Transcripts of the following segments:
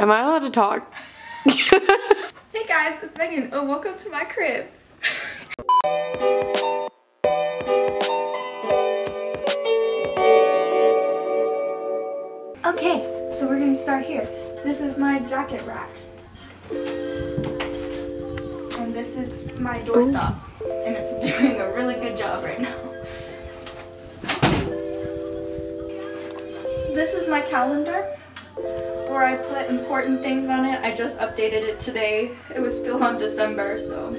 Am I allowed to talk? Hey guys, it's Megan. Oh, welcome to my crib. Okay, so we're gonna start here. This is my jacket rack. And this is my doorstop. And it's doing a really good job right now. This is my calendar, where I put important things on it. I just updated it today. It was still on December, so.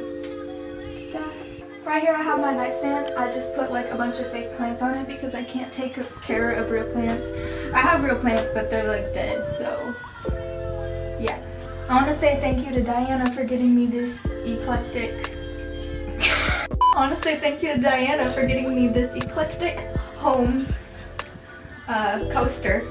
Right here I have my nightstand. I just put like a bunch of fake plants on it because I can't take care of real plants. I have real plants, but they're like dead, so yeah. I want to say thank you to Diana for getting me this eclectic. I want to say thank you to Diana for getting me this eclectic home coaster.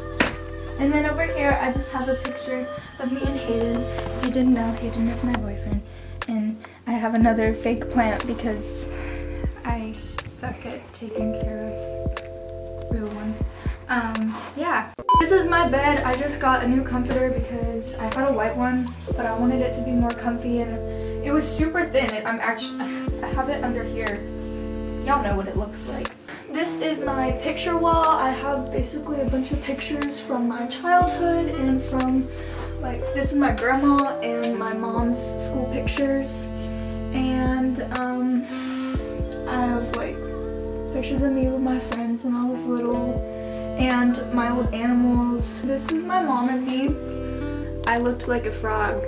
And then over here, I just have a picture of me and Hayden. If you didn't know, Hayden is my boyfriend. And I have another fake plant because I suck at taking care of real ones. Yeah. This is my bed. I just got a new comforter because I had a white one, but I wanted it to be more comfy, and it was super thin. I have it under here. Y'all know what it looks like. This is my picture wall. I have basically a bunch of pictures from my childhood and from, like, this is my grandma and my mom's school pictures. And I have like pictures of me with my friends when I was little and my old animals. This is my mom and me. I looked like a frog.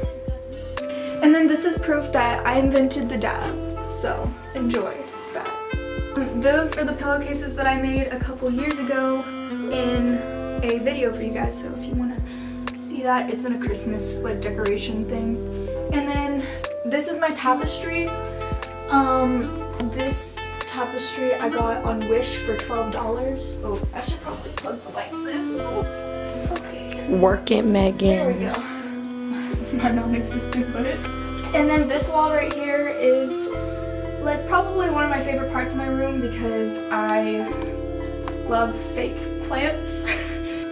And then this is proof that I invented the dab, so enjoy that. Those are the pillowcases that I made a couple years ago in a video for you guys, so if you want to see that, it's in a Christmas like decoration thing. And then this is my tapestry. This tapestry I got on Wish for $12. Oh, I should probably plug the lights in. Okay. Work it, Megan. There we go. My non-existent butt. And then this wall right here is like probably one of my favorite parts of my room because I love fake plants.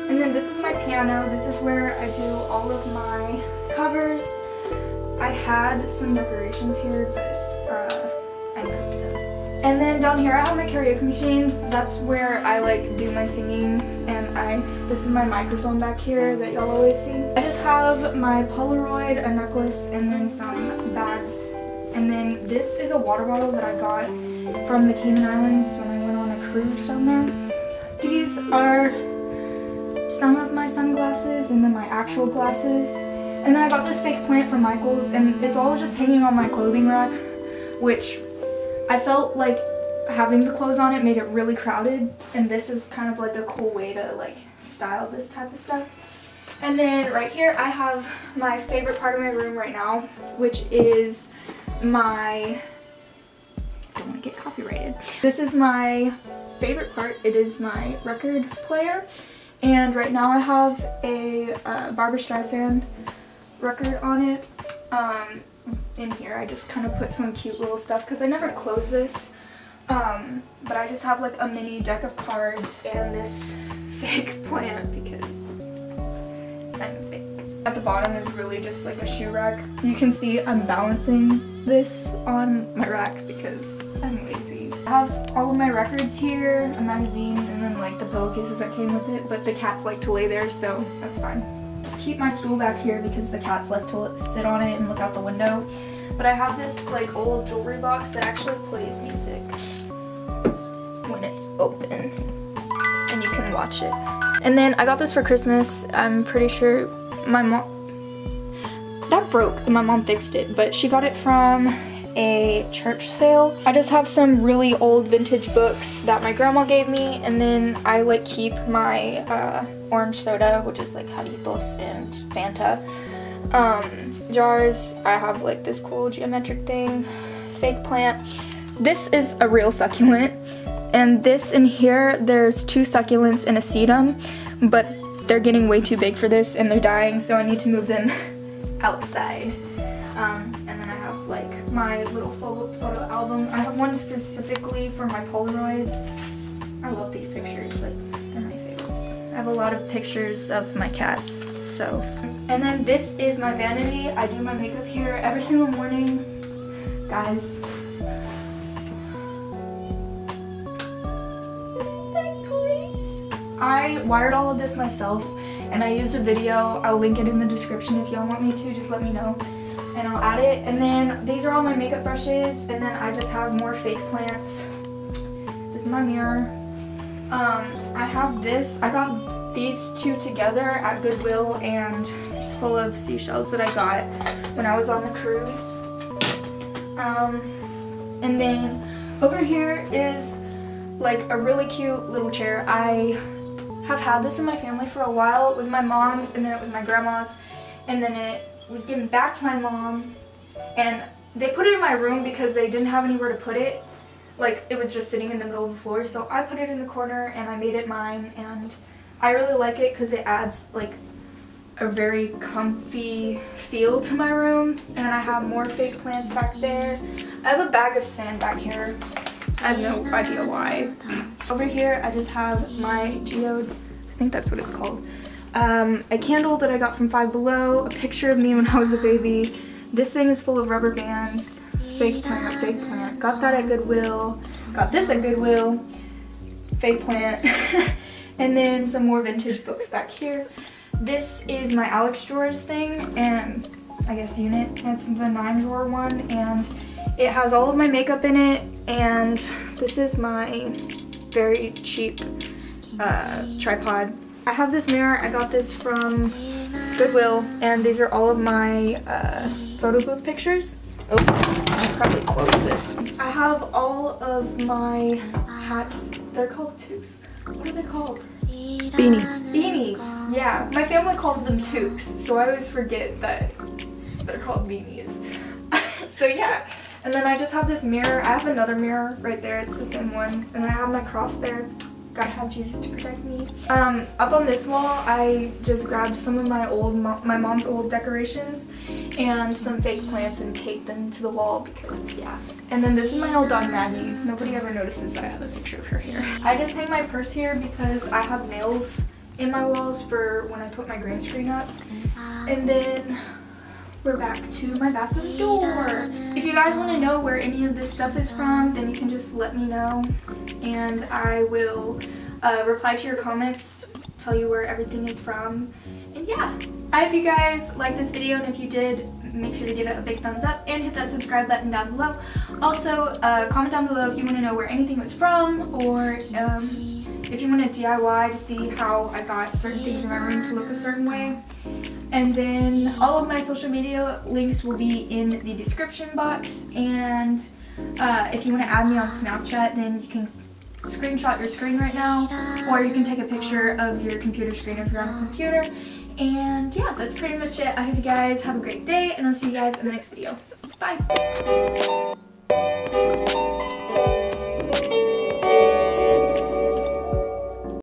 And then this is my piano. This is where I do all of my covers. I had some decorations here, but I moved them. And then down here I have my karaoke machine. That's where I like do my singing, and this is my microphone back here that y'all always see. I just have my Polaroid, a necklace, and then some bags. And then this is a water bottle that I got from the Canon Islands when I went on a cruise down there. These are some of my sunglasses and then my actual glasses. And then I got this fake plant from Michael's, and it's all just hanging on my clothing rack, which I felt like having the clothes on it made it really crowded, and this is kind of like a cool way to like style this type of stuff. And then right here I have my favorite part of my room right now, which is my, I don't want to get copyrighted. This is my favorite part. It is my record player, and right now I have a Barbra Streisand record on it. In here I just kind of put some cute little stuff because I never close this, but I just have like a mini deck of cards and this fake plant because I'm fake. At the bottom is really just like a shoe rack. You can see I'm balancing this on my rack because I'm lazy. I have all of my records here, a magazine, and then like the pillowcases that came with it, but the cats like to lay there, so that's fine. Keep my stool back here because the cats like to sit on it and look out the window. But I have this like old jewelry box that actually plays music when it's open, and you can watch it. And then I got this for Christmas. I'm pretty sure my mom, that broke and my mom fixed it, but she got it from a church sale. I just have some really old vintage books that my grandma gave me, and then I like keep my orange soda, which is like Jaritos and Fanta jars. I have like this cool geometric thing, fake plant. This is a real succulent, and this in here, there's 2 succulents and a sedum, but they're getting way too big for this and they're dying, so I need to move them outside. And then I have like my little photo album. I have one specifically for my Polaroids. I love these pictures, like they're my favorites. I have a lot of pictures of my cats, so. And then this is my vanity. I do my makeup here every single morning. Guys. Isn't that great? I wired all of this myself, and I used a video. I'll link it in the description if y'all want me to, just let me know. And I'll add it. And then these are all my makeup brushes, and then I just have more fake plants. This is my mirror. I have this. I got these two together at Goodwill, and it's full of seashells that I got when I was on the cruise. And then over here is like a really cute little chair. I have had this in my family for a while. It was my mom's, and then it was my grandma's, and then it was given back to my mom, and they put it in my room because they didn't have anywhere to put it. Like, it was just sitting in the middle of the floor, so I put it in the corner and I made it mine, and I really like it because it adds like a very comfy feel to my room. And I have more fake plants back there. I have a bag of sand back here. I have no idea why. Over here I just have my geode, I think that's what it's called. A candle that I got from Five Below, a picture of me when I was a baby. This thing is full of rubber bands. Fake plant, fake plant. Got that at Goodwill. Got this at Goodwill. Fake plant. And then some more vintage books back here. This is my Alex drawers thing, and I guess unit. It's the 9-drawer one, and it has all of my makeup in it. And this is my very cheap tripod. I have this mirror. I got this from Goodwill, and these are all of my photo booth pictures. Oh, I'll probably close this. I have all of my hats. They're called toques. What are they called? Beanies. Beanies, yeah. My family calls them toques, so I always forget that they're called beanies. So yeah. And then I just have this mirror. I have another mirror right there. It's the same one. And then I have my cross there. Gotta have Jesus to protect me. Up on this wall, I just grabbed some of my mom's old decorations and some fake plants and taped them to the wall because, yeah. And then this is my old dog, Maggie. Nobody ever notices that I have a picture of her here. I just hang my purse here because I have nails in my walls for when I put my green screen up. And then we're back to my bathroom door. If you guys want to know where any of this stuff is from, then you can just let me know, and I will reply to your comments, tell you where everything is from. And yeah, I hope you guys liked this video, and if you did, make sure to give it a big thumbs up and hit that subscribe button down below. Also, comment down below if you want to know where anything was from, or if you want to DIY to see how I got certain things in my room to look a certain way. And then all of my social media links will be in the description box. And if you want to add me on Snapchat, then you can screenshot your screen right now, or you can take a picture of your computer screen if you're on a computer. And yeah, that's pretty much it. I hope you guys have a great day, and I'll see you guys in the next video. Bye!